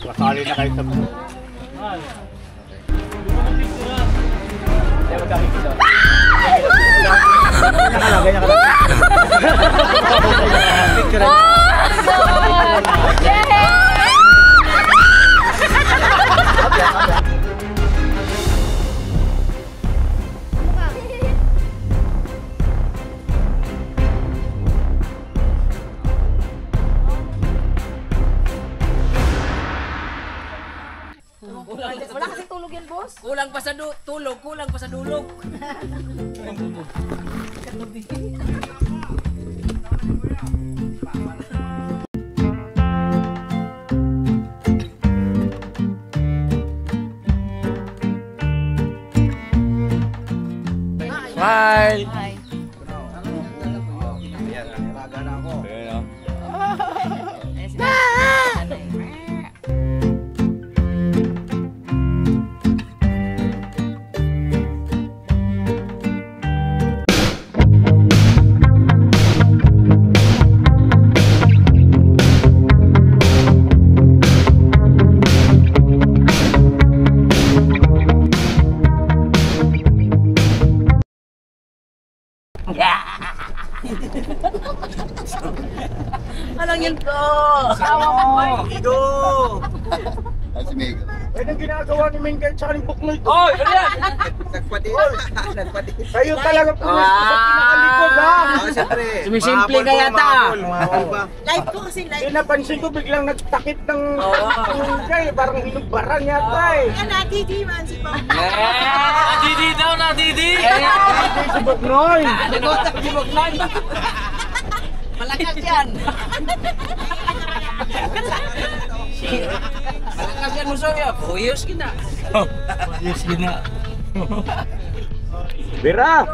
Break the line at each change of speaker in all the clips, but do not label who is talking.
Kasali na kayo sa mga. Kaya magkakikita. Ganyan ka lang. Picture lang.
Wala kasi tulog yan, boss.
Kulang pa sa tulog, kulang pa sa dulog.
Smile!
Anong yun ko?
Igo!
Ay, si Meg.
Ano ginagawa ni Mengay tsaka ni Buknoy?
Oy, ano yan?
Nagpati.
Kayo talaga pumis ko sa pinakalikod ha!
Siyempre.
Sumisimple ka yata.
Live ko kasi live.
Napansin ko biglang nagtakit ng Mengay. Parang inubaran yata eh.
Yan, natiti man si Pao.
Nadidi daw, nadidi!
Si Buknoy!
Nagotak si Buknoy! Malakas yan! Malakas yan mo sa'yo. Puyos kita.
Yes, gina. Bira!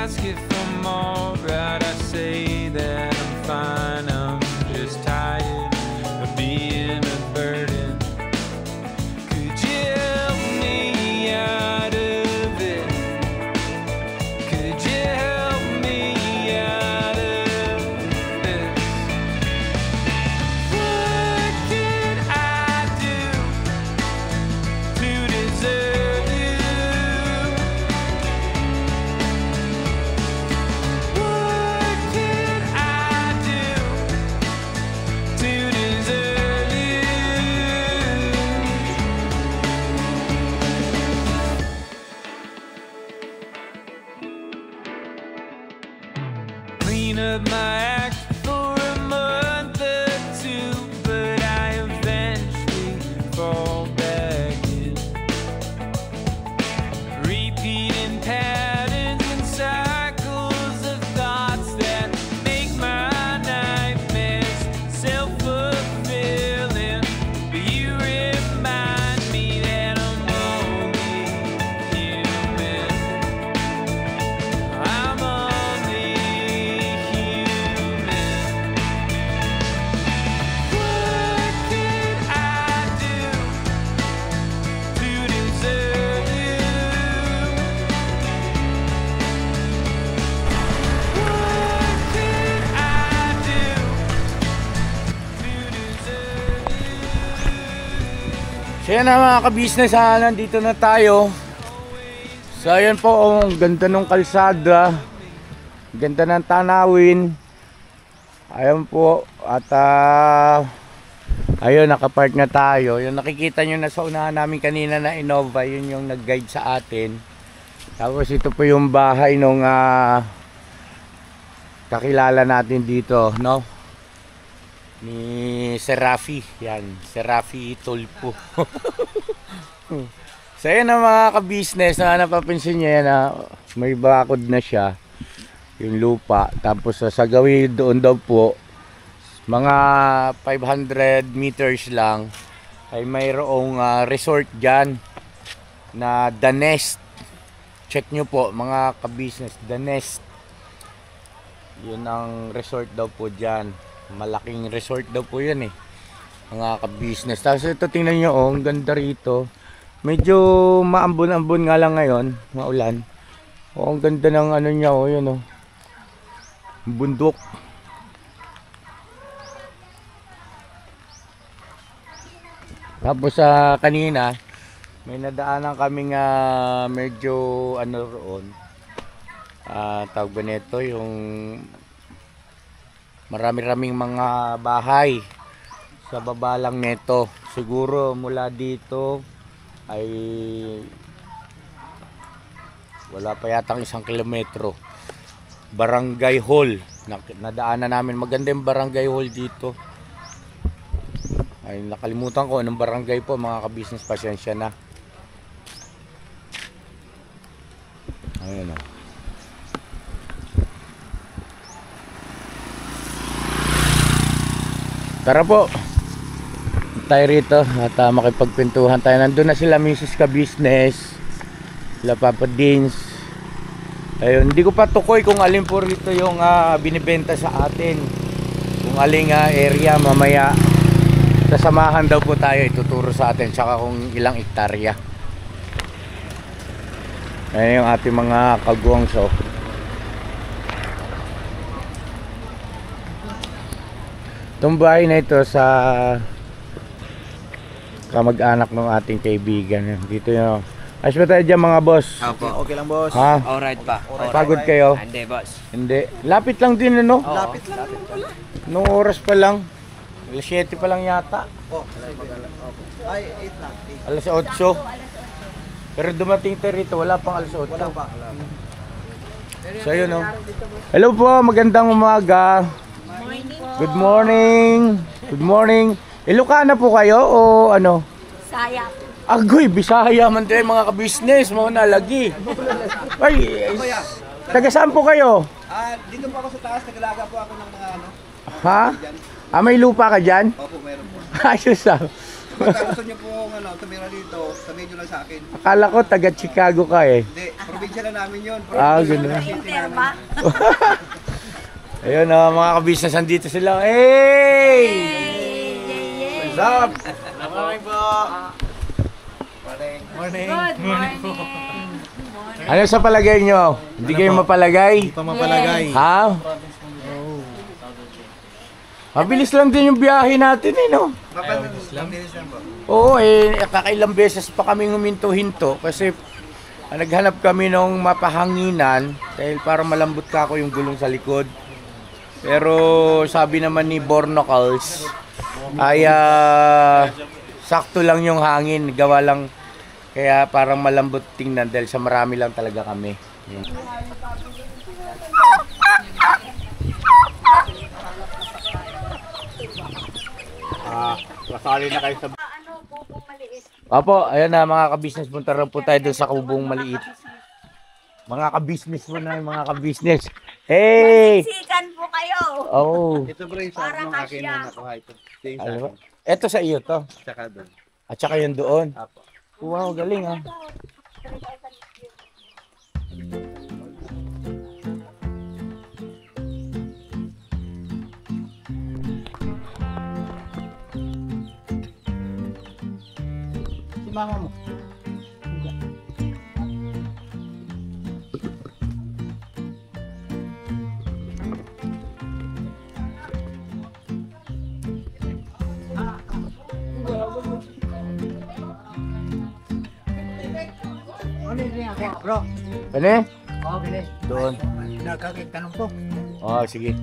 Ask if I'm alright, I say that I'm fine. I'm just tired of being a burden. Could you help me out of it? Could you help me out of this? What did I do to deserve you? Clean up my act for a month or two, but I eventually fall back in, repeating patterns and cycles of thoughts that make my nightmares self-fulfilling. But you remind me that I'm only human. I'm only human. What did I do to deserve you? What did I do to deserve you?
So yan na mga ka-business ha, nandito na tayo. So ayan po, oh, ang ganda ng kalsada, ganda ng tanawin. Ayan po, at ayun, nakapark na tayo. Yung nakikita nyo na sa unahan namin kanina na Innova, yun yung nag-guide sa atin. Tapos ito po yung bahay nung kakilala natin dito, no? Ni Serafi. Yan, Serafi Tulpo. So yan ang mga ka-business na napapansin niya yan, may bakod na siya yung lupa. Tapos sa gawin doon daw po, mga 500 meters lang ay mayroong resort dyan na The Nest. Check nyo po mga ka-business, The Nest. Yun ang resort daw po dyan. Malaking resort daw po yan mga ka-business. Tapos ito tingnan nyo, ang ganda rito. Medyo maambon-ambon nga lang ngayon, maulan. Ang ganda ng ano niya, yun bundok. Tapos kanina may nadaanan kaming medyo ano roon, tawag ba nito, yung marami-raming mga bahay sa baba lang nito. Siguro mula dito ay wala pa yatang 1 kilometro. Barangay Hall nadaanan namin. Maganda yung Barangay Hall dito. Ay, nakalimutan ko anong barangay po mga ka-business, pasensya na. Ayun Tara po tayo rito at makipagpintuhan tayo. Nandun na sila Mrs. Ka-business, sila Papa Dins. Ayun, hindi ko pa tukoy kung alin po rito yung binibenta sa atin, kung aling area. Mamaya sasamahan daw po tayo, ituturo sa atin, tsaka kung ilang hektarya. Ayan yung ating mga kagwangso. Itong bahay na ito sa kamag-anak ng ating kaibigan. Dito yun. Ayos ba tayo dyan mga boss?
Opo.
Okay lang, boss.
Ha?
Alright pa.
Pagod kayo?
Hindi, boss.
Hindi. Lapit lang din ano?
Lapit lang pala.
Nung oras pa lang. Alas 7 pa lang yata.
Ay, 8 lang.
Alas 8. Pero dumating tayo rito, wala pang alas 8.
Wala pa.
So yun Hello po, magandang umaga. Good morning. Good morning. Ilocana po kayo o ano?
Saya.
Agoy, Bisaya man tayo mga ka-business, mga nalagi. Ay, taga saan po kayo?
Dito po ako sa taas, nagalaga po ako ng mga ano.
Ha? May lupa ka dyan?
Opo, meron po.
Ayos
Basta gusto niyo po tumira dito, sabihin niyo lang sa akin.
Akala ko taga Chicago ka
Hindi, probinsya lang namin yun.
Gano'n.
Interma.
Ayun mga ka-business, andito sila. Hey! What's up?
Morning po.
Morning.
Good morning.
Ano sa palagay nyo? Hindi kayo mapalagay?
Hindi pa mapalagay.
Ha? Mabilis lang din yung biyahe natin no?
Mabilis lang po.
Oo kakailang beses pa kaming huminto-hinto kasi naghanap kami ng mapahanginan dahil para malambot ka ako yung gulong sa likod. Pero sabi naman ni Bornocals ay sakto lang yung hangin, gawa lang kaya parang malambot tingnan dahil sa marami lang talaga kami. Kasali na kayo sa
Bubong maliit.
Opo, ayan na mga ka-business, punta rin po tayo doon sa kubong maliit. Mga ka-business po na yung mga ka-business. Hey!
Sikan po kayo.
Oh.
Ito bro yung
Para
sa ng akin
kasya.
na nakuha ito. Ito yung sa
Ano ba?
akin.
Ito sa iyo to.
Tsaka doon.
At saka yun doon.
Apo.
Wow, galing ah. Si mama mo.
Bro,
Ano eh?
oo, bilis.
Doon.
Nagkakit-tanong po.
Oh, sige.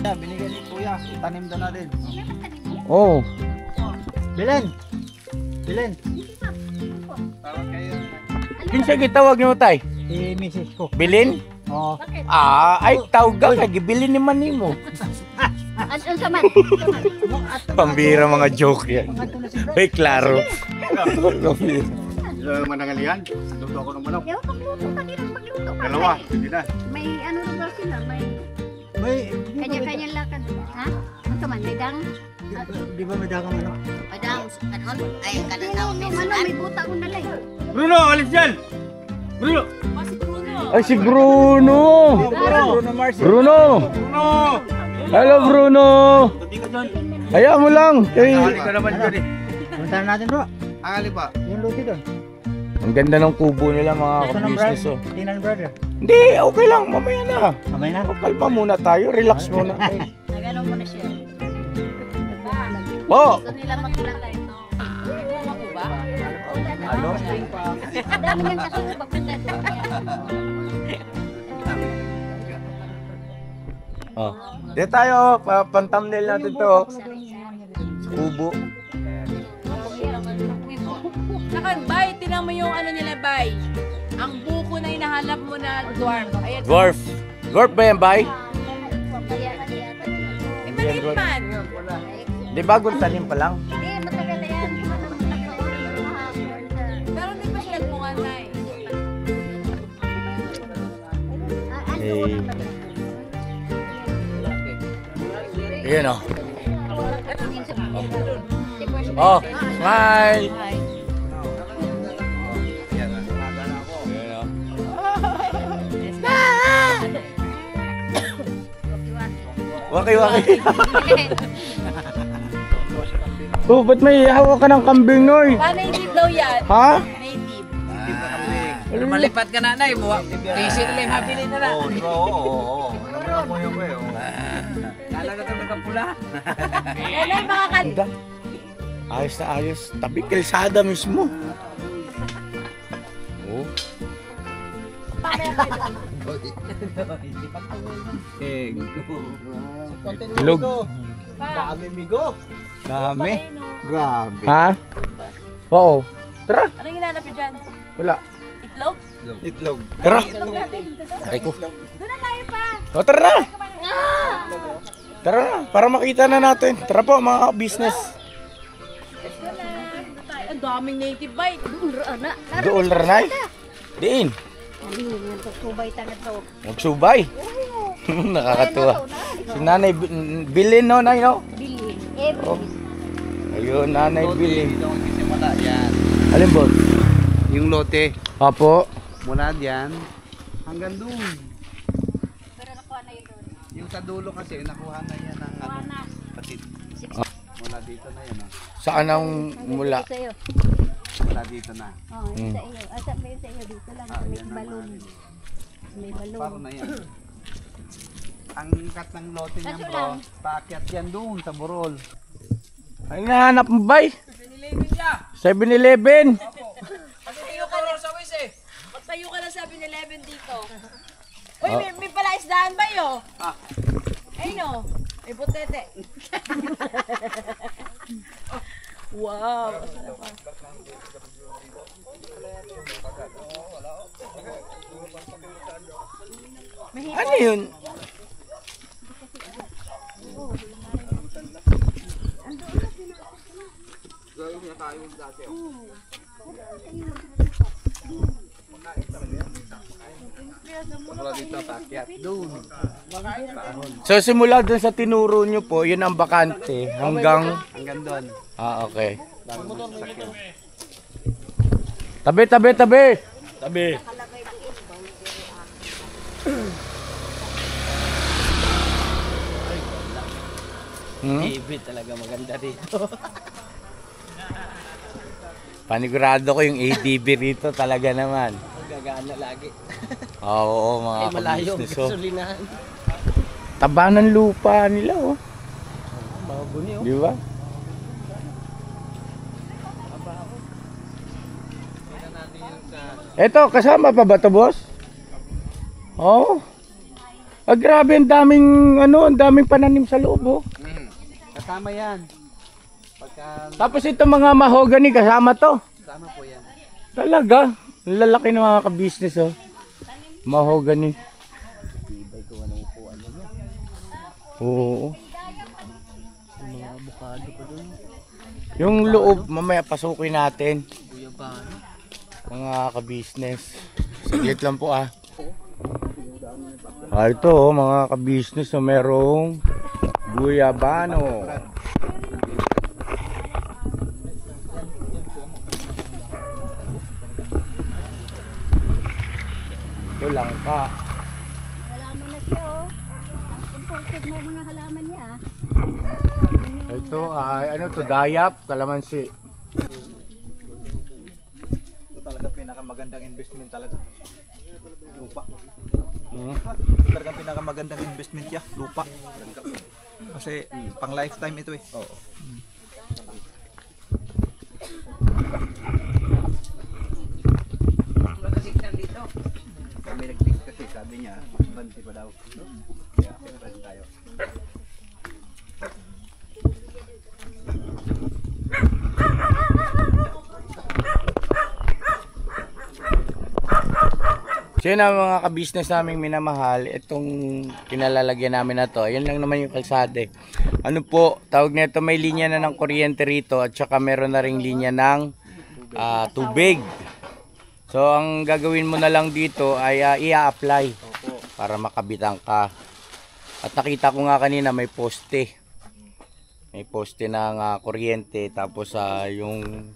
Binigyan ni Kuya, itanim doon natin.
Oh.
Bilen! Bilen! Parang kayo.
Kinsa gitawag nimo tay?
Si Mrs. ko.
Bilin?
Oo.
Ay tawag ka kay gibilin ni man nimo.
Ano sa man?
Pambira mga joke yan. Ay klaro.
Manangalian. Luto ako ng manok.
Yaw, magluto ka din. Magluto ka.
Dalawa, hindi na.
May ano lugar sila. May
May,
kanya-kanya lakad. Ha? Ano man? May dang?
di ba may dagang ano?
Madang, kanon? Ay, kanon na may sunan. May buta ko na lang.
Bruno, alis dyan! Bruno!
Ay si Bruno.
Bruno Mars.
Bruno. Hello Bruno. Hayaan mo lang. Kay...
Ka naman dyan eh.
Puntahan natin bro.
Angali pa.
Yung luti doon.
Ang ganda ng kubo nila mga
Ito ng
business
brother.
oh.
Tinan brother.
Hindi, okay lang. Mamaya na.
Kamay na.
Kalma muna tayo. Relax muna.
Nagano mo na siya.
Oh.
Gusto nila maglagay. Ako ba?
Ano?
Ang dami niyang kasubag.
Oh. Dito tayo. Pan-thumbnail natin to. oh. Sa kubo.
Saka, bay, tinan mo yung ano nila, bay. Ang buko na hinahanap mo na dwarf. Ayan.
Dwarf. Dwarf ba yan, bay?
Eh, maliit man.
Di bagong tanim pa lang?
Hindi, matagal na yan.
Pero hindi pa siya nagmunga na eh.
Ayan oh. Oh, smile! Ayan oh. Waki-waki. Oh, ba't may hawak ka ng kambing, Noy?
Native daw yan.
Ha?
Native.
Malipat ka na na, tisi na lang hapili na na.
Oo. Ano mo yung eh.
Kala ka ito nagkapula.
Yan ay mga
Ganda. Ayos na ayos. Tabi kalsada mismo. Oh. Ilog.
Dami migo.
Dami.
Grabe.
Ha? Oo. Tara.
Anong hinanap nyo dyan?
Wala.
Itlog?
Itlog.
Tara. Ay ko.
Doon na tayo pa.
O, tara na. Tara na. Para makita na natin. Tara po mga business.
Ang daming native bite.
Doon ranay. Diin.
Subay tangat to.
Magsubay. Nakakatuwa. Si Nanay Bilin no, Nay no?
Bilin.
Oh. Ayun, Nanay Bilin.
Dito ang kisimula yan.
Alin boss?
Yung lote.
Apo.
Mula dyan. Hanggang doon. Yung sa dulo kasi, nakuha na yan ng ano. Patit. Mula dito na yan.
Saan ang mula?
Sa iyo.
Mula dito na.
Oh, yun sa iyo. Asa ba yun sa iyo? Dito lang. May balon. May balon.
Paro na yan. Ang kat ng lote niyan
Kaso
bro,
lang.
paakyat yan doon sa Burol.
Ay, nahanap mo ba? 7-Eleven.
Pagkayo ka rin sa wis eh.
Magtayo ka na sa 7-Eleven dito. Uy, may pala isdaan ba yun? Ay no, may butete. Wow.
Ano yun?
Mula dito paakyat doon.
So simula dun sa tinuro nyo po, yun ang bakante hanggang...
Hanggang doon.
Ah, okay. Tabi, tabi, tabi! Tabi.
TV talaga maganda rito.
Panigurado ko yung ADB rito talaga naman.
Gagana lagi.
Oo, mga
Ay malayo,
kabisnes, oh.
gasolinahan.
Taba ng lupa nila, oh.
Mabuni oh.
Di ba? Eto, kasama pa ba to, boss? Oo. Oh. Ah, grabe, ang daming, ang daming pananim sa loob, oh.
Kasama yan. Pagka
Tapos ito mga mahogany, kasama to.
kasama po yan.
Talaga. Ang lalaki ng mga ka-business, oh. Mahogany. Oo. Yung loob, mamaya pasukin natin. Mga ka-business. Saglit lang po, ah. Ito, oh, mga ka-business, oh, merong guyabano. Ito lang ka.
Halaman na siya, oh. Imported mo mga halaman niya, ah.
Ito ay ano to, dayap, kalamansi.
Ito talaga pinakamagandang investment talaga. Lupa.
Hmm.
Talagang pinakamagandang investment ya, lupa. Kasi pang lifetime ito eh. Oo.
Kami nag-text kasi sabi niya, banti pa daw. Kaya pinapasok tayo.
So yun ang mga ka-business naming minamahal. Itong kinalalagyan namin na to, ayun lang naman yung kalsada eh. Ano po, tawag nito, may linya na ng kuryente rito at saka meron na ring linya ng tubig. So ang gagawin mo na lang dito ay i-apply para makabitan ka. At nakita ko nga kanina may poste. May poste ng kuryente, tapos yung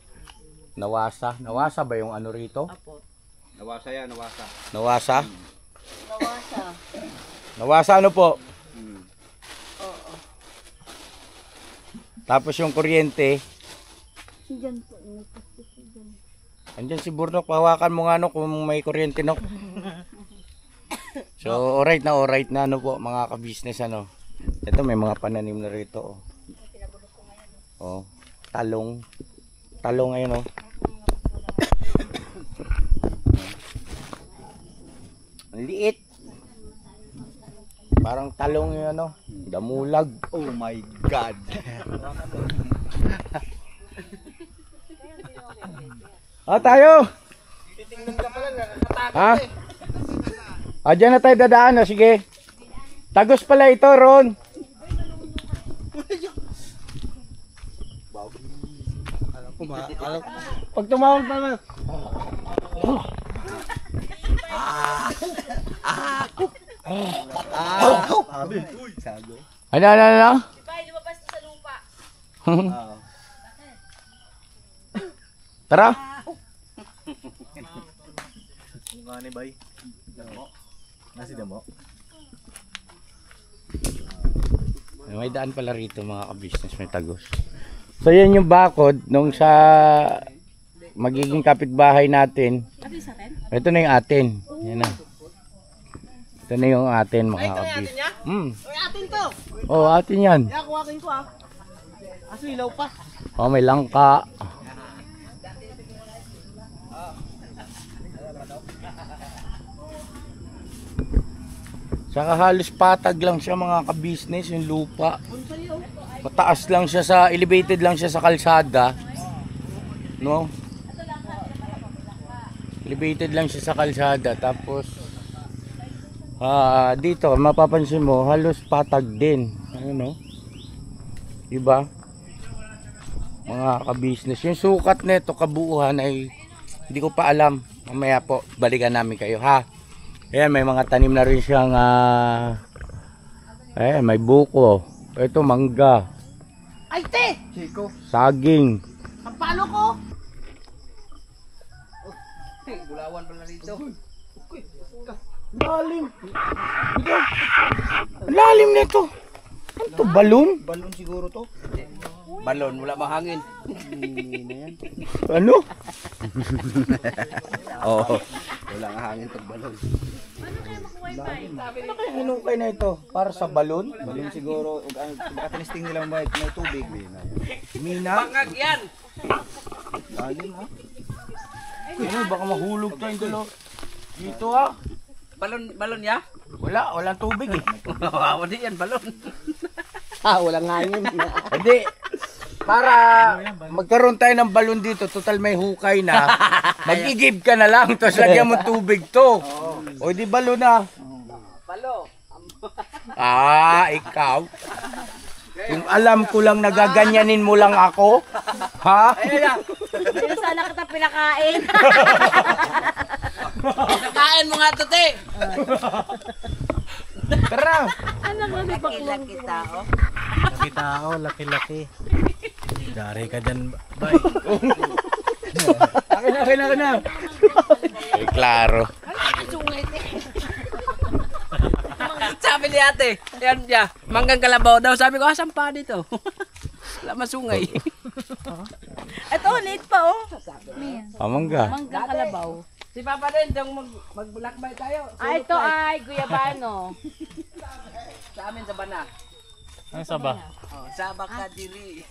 nawasa. Nawasa ba yung ano rito?
Nawasa yan, nawasa.
Nawasa?
Nawasa.
Nawasa ano po?
Oo.
Tapos yung kuryente,
Diyan po. May plastic po dyan.
andyan si Burnok, hawakan mo nga no kung may kuryente no. So alright na ano po mga ka-business ano. Ito may mga pananim na rito oh. Oh, talong. Talong ngayon oh. Ang liit. Parang talong yung ano, damulag.
Oh my God.
Tayo! Ha? Diyan na tayo dadaan, sige. Tagos pala ito, Ron. Pag tumawag pa naman. Ano?
Bye, lumabas na sa lupa.
Tara.
Nga ni bay. Damo. Nasi damo.
May daan pala rito mga ka-business, may tagos. So yan yung bakod nung sa magiging kapitbahay natin. Ito na yung atin. Yan na. Ito na yung atin mga ka-business.
Uy, atin to.
Oh, atin yan.
Kaya kuhakin ko ah. Aso ilaw pa.
Oh, may langka. Saka halos patag lang siya mga ka-business yung lupa. Mataas lang siya elevated lang siya sa kalsada. No? Elevated lang siya sa kalsada. Tapos dito mapapansin mo halos patag din. Ano no? Diba? Mga ka-business. Yung sukat nito kabuuhan ay hindi ko pa alam. Mamaya po balikan namin kayo ha. Ayan, may mga tanim na rin siyang may buko. Ito mangga.
Ay, te!
Chico.
Saging.
Ang palo ko!
Bulawan pala rito.
Lalim. Ito. Lalim nito. Ano to? Balon?
Balon siguro to.
Balon, wala mahangin.
Ano?
Oo.
Wala nga hangin pag balon.
Ano kaya hinukay na ito? Para sa balon?
Balon siguro. Baka tinisting nila may tubig.
Mina?
Bangag yan!
Lalim ha.
Ano, baka mahulog tayong dalaw. Dito ha?
Balon ya?
Walang tubig eh.
Wawa di yan, balon.
Walang hangin.
Hindi. para magkaroon tayo ng balon dito, total may hukay na, mag-igib ka na lang, tapos lagyan mo tubig to. O di balon na.
Palo.
Ikaw. Kung alam ko lang nagaganyanin mo lang ako. Ha?
Hindi sana kita pinakain.
Nakain mo nga to, te.
Tara.
Laki-laki tao.
Laki tao, laki-laki. Dari ka dyan, bay.
Akin na. Ay, klaro.
Sabi ni ate, yan siya, manggang kalabaw daw. Sabi ko, asan pa dito? Wala masungay.
Ito, late pa oh.
Pamangga.
Manggang kalabaw.
Si Papa din, dong mag-blackbite tayo.
Ito ay guyabano.
Sa amin sa bana.
Ang saba.
Oh, sa baka diri.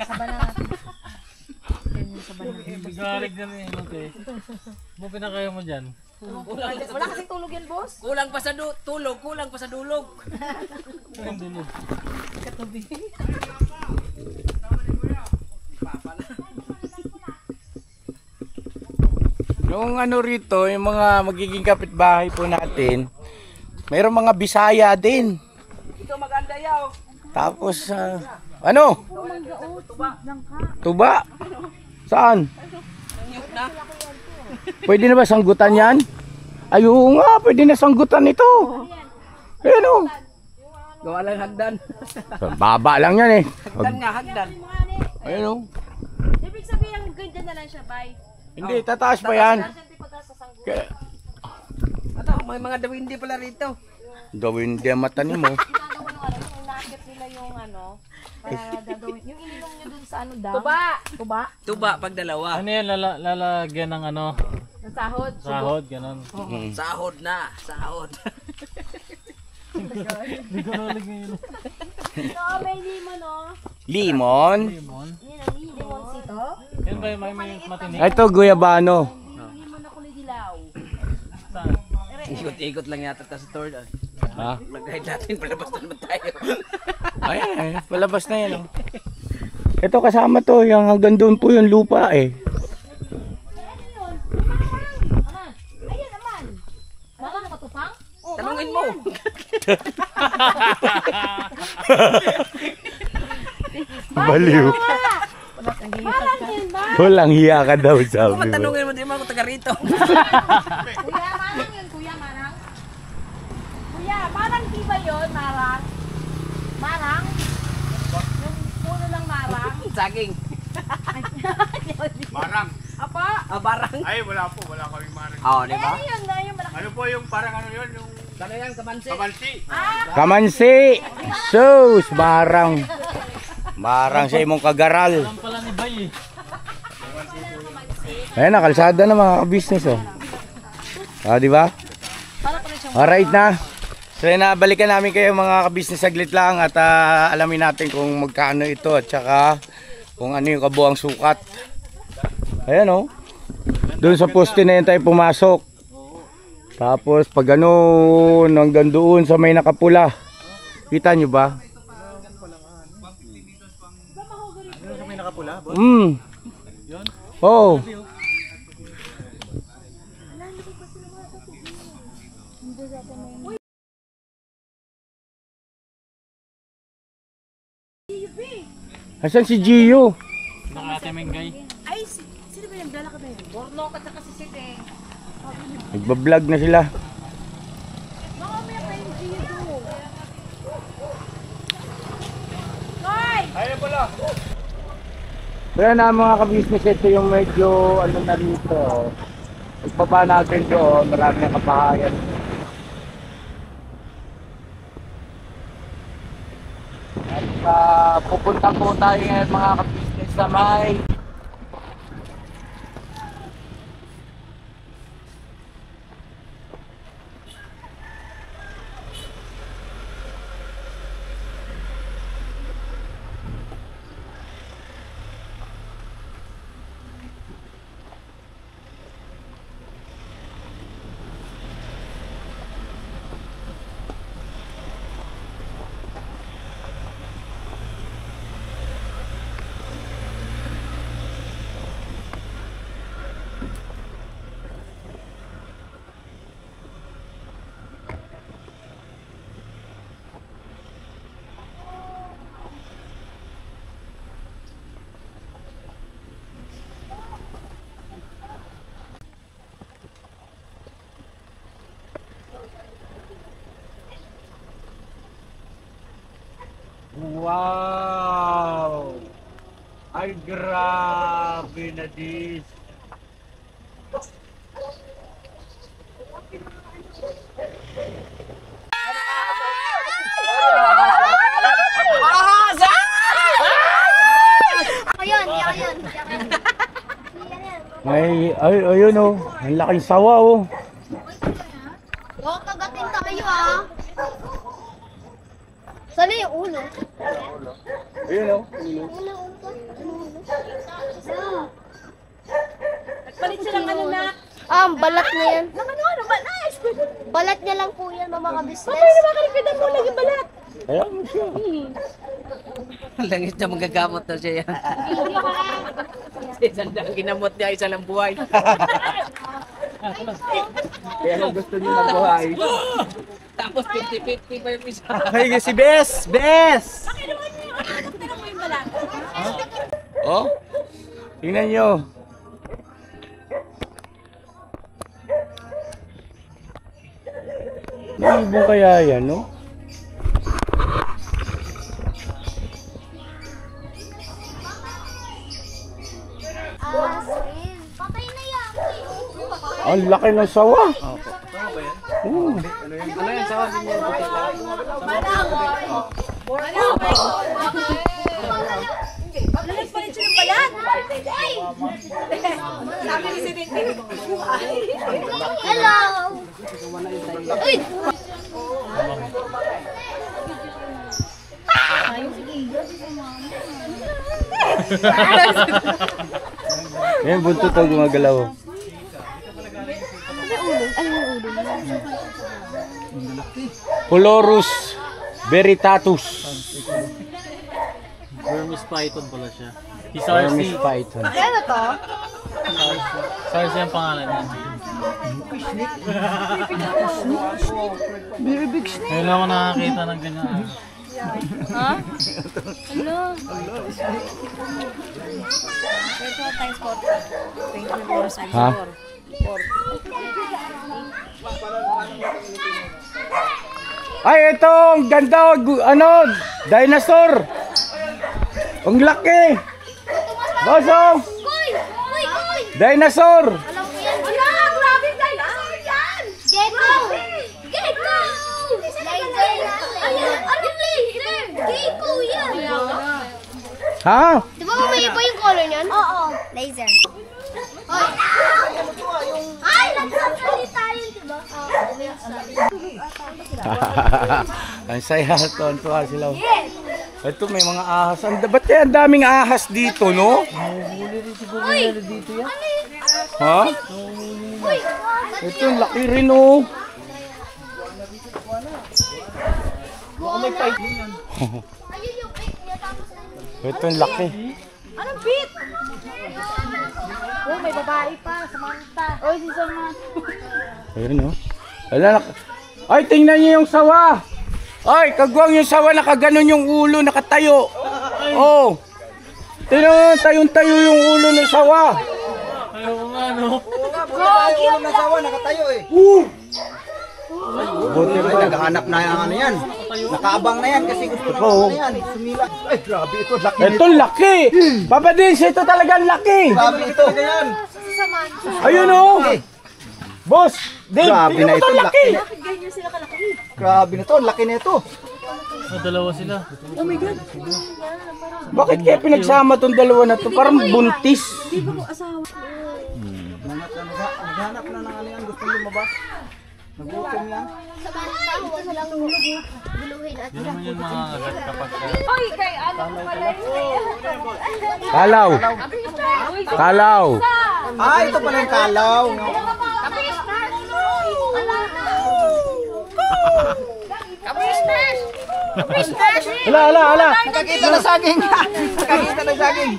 Bigalig na rin, okay. Mo pinakaya mo dyan.
Wala kasing tulog yan, boss.
Kulang pa sa tulog, kulang pa sa dulog.
Ang dulo.
Yung ano rito, yung mga magiging kapitbahay po natin, mayroong mga Bisaya din.
Ito maganda yaw.
Tapos, ano? Tuba. Saan? Pwede na ba sanggutan yan? Ay, oo nga, pwede na sanggutan ito. Ayan o.
Gawa lang hagdan.
Baba lang yan eh.
Hagdan nga, hagdan.
Ayan o.
Ibig sabihin, ganyan na lang siya, bay.
Hindi, tataas pa yan. Kaya-
Ito, may mga dawindi pala rito.
Gawin din ang mata ni mo.
Inaakit nila yung ano, para gagawin. Yung ininom nyo dun sa ano daw. Tuba.
Tuba pag dalawa.
Ano yan, lalagyan ng ano,
Ng sahod.
sahod, ganon.
Sahod na, sahod.
Hindi ko nalig ngayon.
Ito, may limon, no?
Limon.
Limon.
Yan ang limon sito.
Yan ba yung may matinik?
Ito, guyabano.
Limon na kulay dilaw.
Saan?
Ikot-ikot lang yata ta sa tour.
Ha?
Mag-guide natin, palabas na naman tayo.
Ay, palabas na yan. Oh. Ito kasama to, yung hanggang doon po yung lupa eh.
Ayan naman. Baka nakatupang?
Tanungin mo.
Baliw.
Parang yun ba?
Walang hiya ka daw,
Kung
sabi mo.
matanungin mo, di mo ako taga rito.
Kuya, marang yun, kuya, marang. Kuya, marang di ba yun, marang? Marang? Yung puno ng marang?
Saging.
Marang.
Apa?
Barang.
Ay, wala po. Wala kaming marang.
Oo, di ba?
Ano yun na yung malaki?
Ano po yung parang ano yun? Yung
Ano yan, kamansi?
kamansi.
Kamansi! Sus! Marang. Marang sa imong kagaral.
Alam pala ni Bay eh.
Ayan na, kalsada na mga ka-business oh. Ah, di ba? Alright na. So balikan namin kayo mga ka-business saglit lang at alamin natin kung magkano ito at saka kung ano yung kabuang sukat. Ayan oh. Doon sa poste na yun tayo pumasok. Tapos pag ano hanggang doon sa may nakapula. Kita nyo ba?
May nakapula, boss?
Oh. Asan si Gio?
Nakate Mengay.
Ay, sino ba yung dala ka ba yun? Borno ka sa kasi site.
Nagbablog na sila.
Baka may pa yung Gio doon. Hoy!
Kaya na mga ka-business, ito yung medyo ano na rito. Pagbaba natin doon, marami na kabahayan. At pupunta po tayo ngayon mga ka-business sa may Wow! Ay, grabe na this. May, ayun oh. Ang laking sawa oh.
Kagatin tayo ah. Sana yung ulo?
Ayun oh.
Ulo.
Palit silang ano na.
Balat na yan.
Ano ba? Nice!
Balat niya lang po yan, mga business.
Ay, nakalipitan mo lagi balat.
Kaya mo siya.
Langit na magagamot na siya yan. Isang dang ginamot niya, isa lang buhay.
Kaya kung gusto niyo mabuhay.
Tapos 50-50 pa yung isa.
Ay, si Bes! Bes!
Tignan mo yung balat.
Oh? Tingnan nyo. Ibon kaya yan, no?
Patay na yan.
Ang laki ng sawa.
Ano yan? Sawa din yan.
Balat palit siya ng balat. Sabi ni si Dindy.
Hello! Uy!
Yan, buntot ang gumagalaw. Colorus veritatus.
Burmese python pala siya.
Burmese python.
Ano to?
Sarsi ang pangalan niya. Ngayon lang ako nakakita ng ganyan.
Ha? Ay, ito, ang ganda, ano, dinosaur. Ang laki. Bosong,
Koy! Koy! Koy!
dinosaur.
Alam ko yan. Ano? Grabe dinosaur yan! Gecko! Gecko! Laser yan. Ano laser? Gecko yan.
Ha?
Di ba may iba yung color niyan? Oo. Laser. Ay! Nagsasalita yun, di ba?
Ang saya, tuwan-tuwa sila. Ito, may mga ahas. Ba't kaya ang daming ahas dito, no?
Uy!
Ha? Ito, ang laki rin, oh.
Ayun yung pick niya, tapos
Ito, ang laki.
Anong beat? Oh, may babae pa. Samantha. Oh, si Samantha.
Ayun, oh. Ay, tingnan niyo yung sawa. Ay, kagwang yung sawa, nakaganon yung ulo, nakatayo. Oh. Tingnan mo, tayong-tayo yung ulo ng sawa.
Ayaw ko nga, no?
Ulo ng sawa, nakatayo eh.
Buti
Ay, naghahanap na yung ano yan. Nakaabang na yan kasi gusto na ano yan. Sumila. Ay, grabe ito. Laki
Ito, laki. Papa Dins, ito talagang laki.
Grabe ito. Yan.
Ayun, oh. Boss, Dave,
Grabe
tingnan
na
mo
ito.
ito, laki.
Ganyan sila kalaki.
Grabe na ito. Laki na ito.
Dalawa sila.
Bakit kaya pinagsama tong dalawa na to? Parang buntis.
Di ba ko asawa?
Naghanap na ng ano yan. Gusto lumabas. Nagutom yan.
sa banda, huwag na lang guluhin at
Hindi naman yung mga agat kapag
Oy, kay ano pala yun?
Kalaw. Kalaw.
Ah, ito pala yung kalaw. No?
Hala.
Nakakita na saging. Nakakita na saging.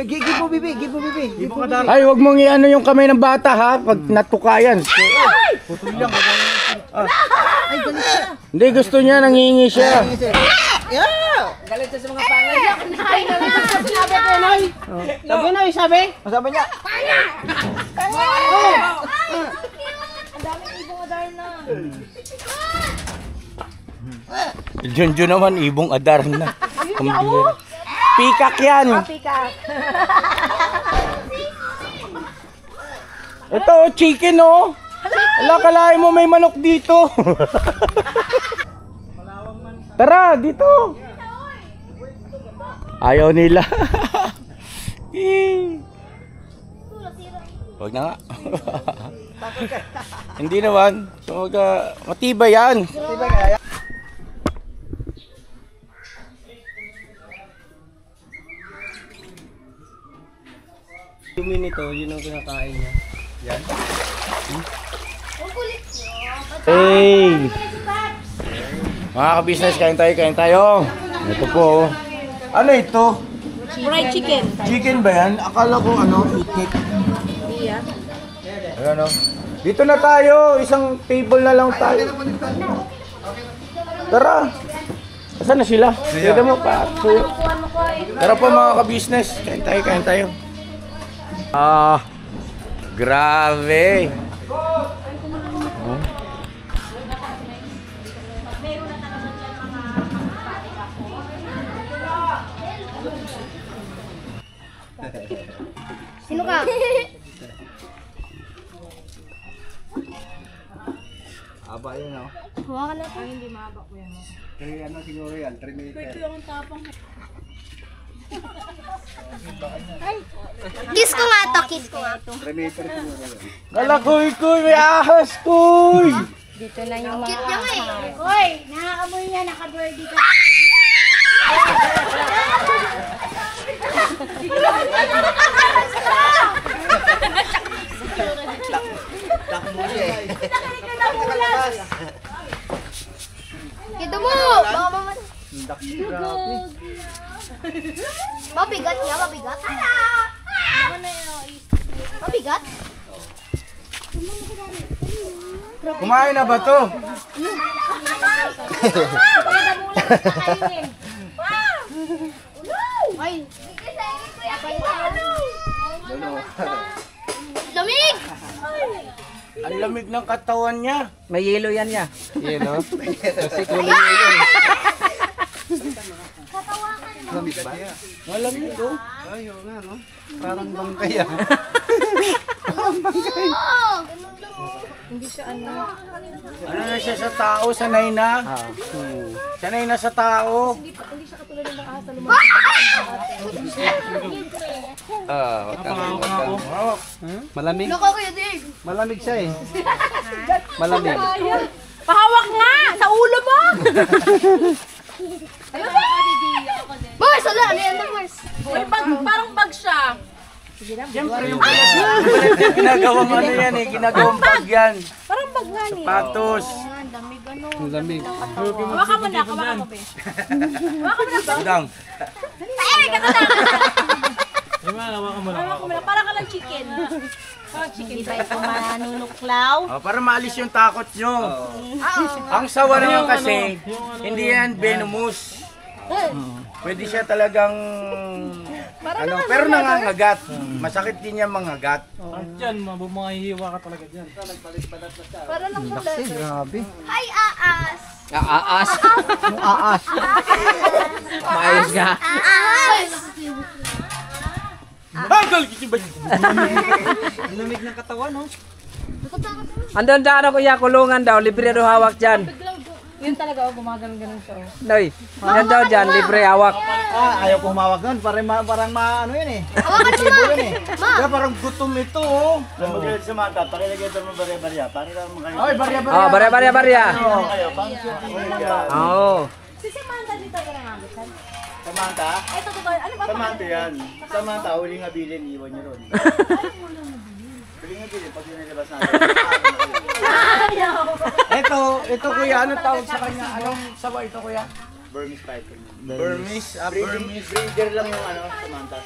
Give mo bibi. Give mo bibi. Give mo bibi.
Ay, wag mong iano yung kamay ng bata ha, pag natukayan. Hindi, gusto niya, nangingi siya.
Yeah!
Galit siya sa mga pangay.
Sabi na, sabi? Sabi niya.
Junjun naman, ibong adar na. Kambira. Pikak yan.
Pikak.
Ito, chicken oh. Ala, kalahin mo may manok dito. Tara, dito. Ayaw nila. Huwag na nga. Hindi naman. Matibay yan.
Yung nito, yun ang kinakain niya. Yan.
Hey! Mga ka-business, kain tayo. Ito po. Ano ito?
Fried chicken.
Chicken ba yan? Akala ko itik.
Iya.
Ayan o. Dito na tayo. Isang table na lang tayo. Tara. Asan na sila? Pwede mo pa. Tara po mga ka-business. Kain tayo. Grabe.
Sino ka?
Aba yun, no?
Hawakan na to.
Hindi mahaba ko yan.
Kaya ano siguro yan, 3 minutes.
Kiss ko nga to, kiss ko nga to.
3 meters siguro yan.
Kalakoy, may ahas, kuy!
Dito na yung
Cute niya nga eh.
Hoy, nakakamoy niya, naka-birdie ka.
Kito mo! Baka maman. Mabigat niya, mabigat. Mabigat?
Kumain na ba to?
Ay. Lamig!
Ang lamig ng katawan niya.
May yelo yan niya.
Yelo.
Kasi kulay yelo.
Lamig ba?
Malamig to.
Ay, oo nga, no? Parang bangkay ah.
Oh!
Ano na siya sa tao? Sanay na. Sanay na sa tao.
Malamig.
Loko kayo, Dig!
Malamig siya eh. Malamig.
Pahawak nga! Sa ulo mo!
Mars, wala! Ano yan, Mars?
Parang bag siya.
Siyempre yung ginagawang ano yan eh. Ginagawang bag yan.
Parang bag nga niya.
Patos.
Ang lamig.
Hawakan mo na, hawakan mo, be. Hawakan mo na, be.
Udang.
Hawakan mo na, parang ka lang chicken. Parang chicken. Di ba ito manunuklaw?
Para maalis yung takot nyo. Ang sawa naman kasi, hindi yan venomous. Pwede siya talagang pero nangangagat. Masakit din yan mangagat.
Diyan, mga hihiwa ka talaga dyan.
Para lang mo
Grabe.
Hi, Aas!
Aas.
Yung aas.
Maayos ka.
Aas!
Bagal kitibay.
Lamig ng katawan, no?
Andun dyan ako kuya, kulungan daw. Libre daw hawak dyan.
Yun talaga, gumagano-ganon siya.
Noy, andun daw dyan. Libre hawak.
Ayaw ko humawag nun. Parang ano yun eh.
Hawakan mo, Ma! Ma!
Kaya parang gutom ito oh.
Magkakalit sa mata, pakilagay ito mo barya-barya. Pakilagay mo kayo.
Ay, barya.
Oh, barya.
Kayo, pang
Oo.
Si Samantha dito ka nangagitan.
Samantha?
Ay, ito ba? Ano ba?
Samantha yan. Samantha, huling habilin, iwan nyo ron. Huling habilin, pag sinilabas natin.
Ito kuya, ano tawag sa kanya? Anong sawa ito kuya?
Burmese python.
Burmese.
Burmese breeder lang yung Samantha.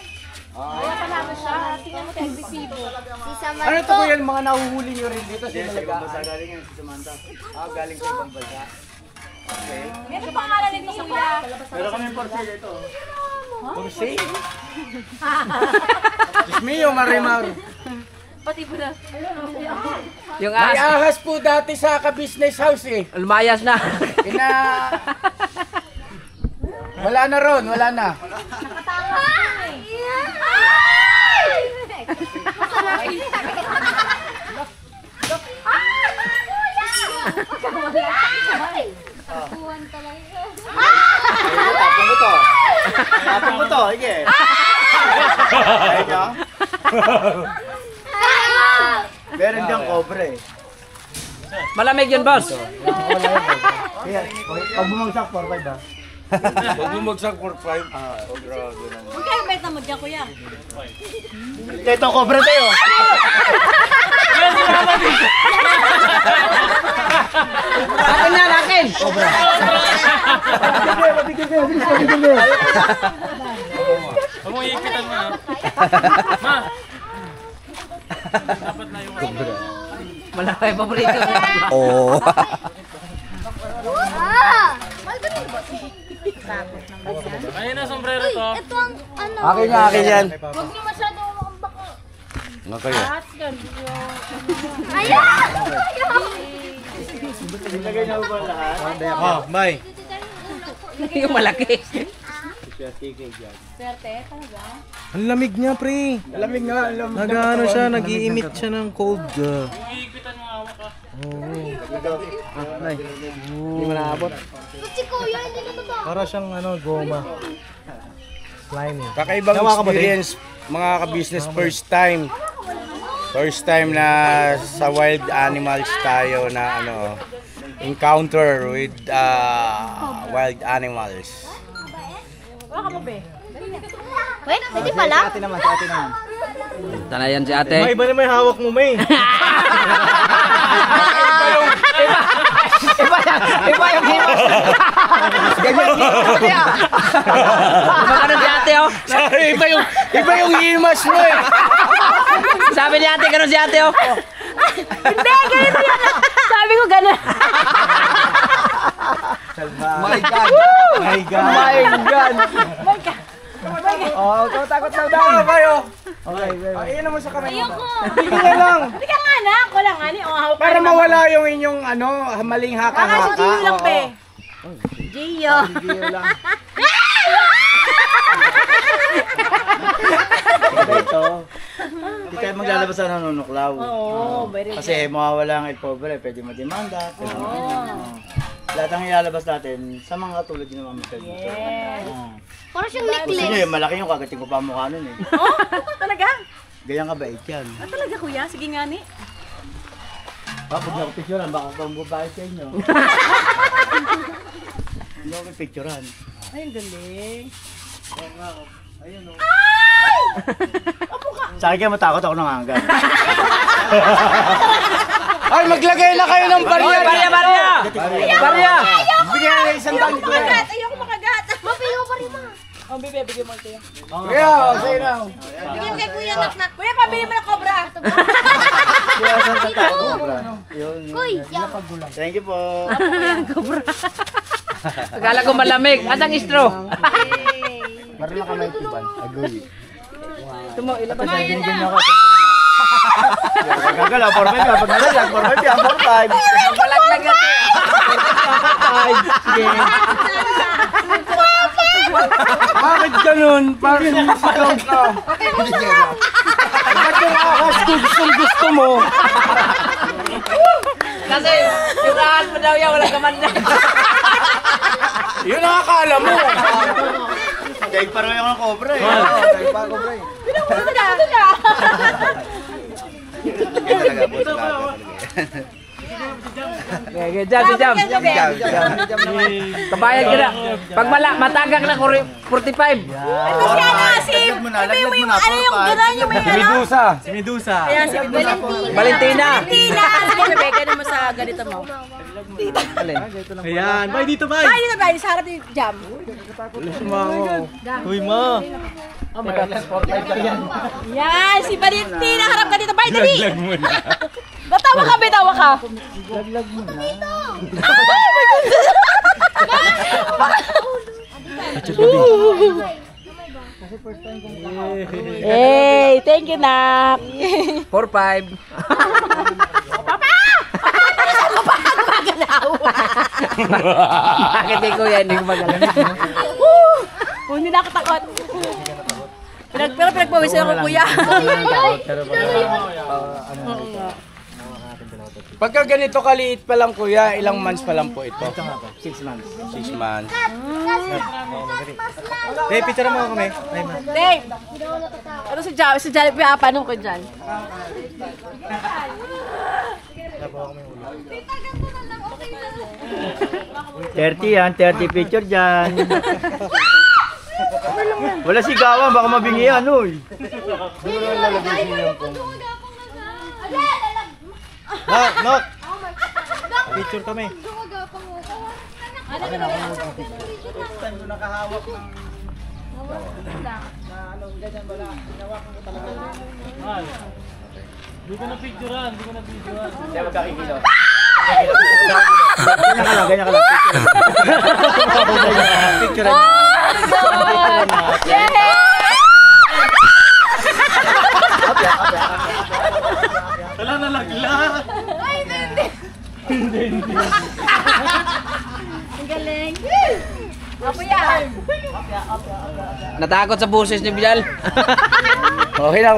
Kaya panalo siya. Tingnan mo tayo, agresibo.
Si Samantha.
Ano ito kuya, yung mga nahuhuli nyo rin dito sa
Yes, sa ibang bansa
Malagaan?
galing yan si Samantha.
Galing sa ibang bansa. Okay.
Ano pangalan nito kuya?
Pero kami yung porcel ito.
Kursi? Diyos mío, Marimar.
Pati po na.
Yung
May
ahas,
ahas po dati sa ka-business house eh.
lumayas na.
Wala na ron, wala na.
Tapong ko to. Tapong ko to, sige. Ayun nyo? Meron diyang cobre.
Malamig yun, boss.
Pag bumagsak, 4-5 ba?
Huwag bumagsak for 5.
Huwag kayo beta mo dyan, kuya.
Ito, cobre tayo.
Akin yan, akin.
Huwag mo iipitan mo, ha? Ma! Dapat na yung...
Malaki paborito.
Oo.
Ayun na, sombrero to.
Ito ang ano.
Akin yan.
Huwag niyo masyado ang baka.
Nga kayo.
Ayan!
Ilagay na ba lahat?
Oh, bye.
Yung malaki.
Ang lamig niya, pre.
Lamig nga.
Nag-ano siya, nag-i-emit siya ng cold.
Hindi mo naabot.
Si Kuya, hindi na totoo.
Para siyang ano, goma. Slimy.
Kakaibang
Nawa ka ba,
experience, mga ka-business, first time. First time na sa wild animals tayo na ano, encounter with wild animals.
Wait, hindi pala.
Ate naman, ate naman.
Tanayan si ate.
May iba na may hawak mo, may.
Iba yung himas. Ganyan Iba ka si ate, oh.
Iba yung himas mo eh.
Sabi ni ate, ganun si ate, oh.
Hindi, ganito yan. Sabi ko gano'n.
My God! My God!
My God.
Oh, takot lang daw.
Bayo.
Okay,
Ayun naman sa kamay mo.
Ayoko.
Bigyan lang.
Hindi ka nga anak. Wala nga ni. Oh, hawak
Para mawala yung inyong ano, maling
Baka si
haka-haka.
Gio lang,
Oo.
pe. Gio.
Ito. Hindi tayo maglalabas na nanunuklaw.
Oo, very good.
Kasi mawawala ang el pobre, pwede mademanda. Pwede lahat ang ilalabas natin sa mga katulad din naman Mr.
Yes.
Parang siyang
Gusto nyo
necklace.
yung malaki yung kagating ko pa ang mukha nun eh.
Oh, talaga?
Ganyan ka bait yan.
Ah, talaga kuya? Sige nga ni.
Pag nakapicturean, baka kang babae sa inyo. Hindi ako may picturean.
Ay, ang galing.
Ayun o. Sa akin kayo matakot ako nangangagat.
Ay, maglagay na kayo ng barya.
Barya! Barya!
Bigyan na isang daan ko.
Ayoko makagat.
Mapilo pa rin ma.
Oh, bebe, bigyan mo ito.
Kuya, sa'yo na.
Bigyan mo kay kuya, nak. Kuya, pabili mo ng cobra.
Kaya saan sa tao? Yun.
Kuy, yan.
Thank you po.
Akala ko malamig. Asang straw?
Meron na kamay tiban. Agoy.
Binigyan niyo ako. Gagalaw, 4-5 ka. Pag nalalag, 4-5 yan, 4-5.
Malaglag ate.
Sige.
Bakit ganun? Bakit sumisigaw ka? Ba't yung ahas kung gusto mo?
Kasi, tirahan mo daw yan. Walang kamandag.
Yun ang akala mo.
Dahil parang ako ng cobra eh. Dahil pa cobra eh.
Ito ka.
Talaga po, salamat.
Jam. Kabayan ka na. Pag matagak na 45.
Ito siya na, si...
Laglag mo na, laglag mo na.
Ano yung gano'n yung may ano?
Medusa.
Si Medusa.
Ayan, si
Valentina.
Tina. Sige, bebe, ganun mo sa ganito mo.
Ayan, bye dito, bye.
Ay, dito tayo, sa harap yung jam.
Uy, ma.
Yan, si Valentina, harap ka dito. Bye, dali. Batawa ka, bitawa ka. Hey,
Thank you, Nak.
4-5. Bakit di kuya hindi ko magalaw?
Hindi na ako takot. Pero pinagpawisan ako, kuya.
Pagka ganito kaliit pa lang kuya, ilang months pa lang po ito?
6 months.
6 months.
Eh, picture mo kami.
Dave! Ano si Jal? Si Jal, paano ko dyan?
Tita, ganito na lang. Okay na.
30 yan, 30 picture dyan. Wala sigawan, baka mabingi yan, uy. Nok! Picture kami. Ganyan ka lang. Picture lang.
Ang galing. Apo yan.
Natakot sa boses ni Bijal.
Okay na.